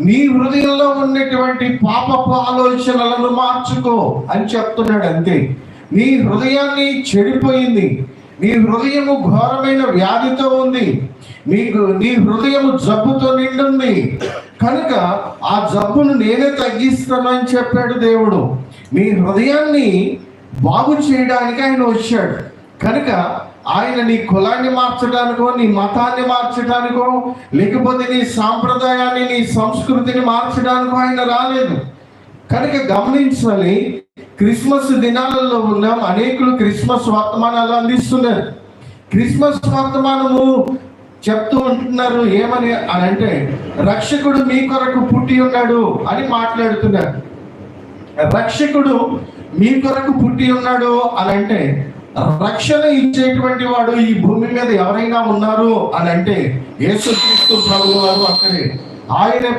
నీ హృదయంలో ఉన్నటువంటి పాపపు ఆలోచనలను మార్చుకో అని చెప్తున్నాడు. అంతే. నీ హృదయాన్ని చెడిపోయింది, నీ హృదయము ఘోరమైన వ్యాధితో ఉంది, నీ హృదయము జబ్బుతో నిండుంది కనుక ఆ జబ్బును నేనే తగ్గిస్తానని చెప్పాడు దేవుడు. నీ హృదయాన్ని బాగు చేయడానికి ఆయన వచ్చాడు. కనుక ఆయన నీ కులాన్ని మార్చడానికో, నీ మతాన్ని మార్చడానికో, లేకపోతే నీ సాంప్రదాయాన్ని, నీ సంస్కృతిని మార్చడానికో ఆయన రాలేదు. కనుక గమనించాలి, క్రిస్మస్ దినాలలో ఉన్నాం. అనేకులు క్రిస్మస్ వర్తమానాలు అందిస్తున్నారు. క్రిస్మస్ వర్తమానము చెప్తూ ఉంటున్నారు. ఏమని అని అంటే, రక్షకుడు మీ కొరకు పుట్టి ఉన్నాడు అని మాట్లాడుతున్నారు. రక్షకుడు మీ కొరకు పుట్టి ఉన్నాడు అని అంటే, రక్షణ ఇచ్చేటువంటి వాడు ఈ భూమి మీద ఎవరైనా ఉన్నారు అని అంటే యేసుక్రీస్తు ప్రభువు వారు. అక్కడే ఆయనే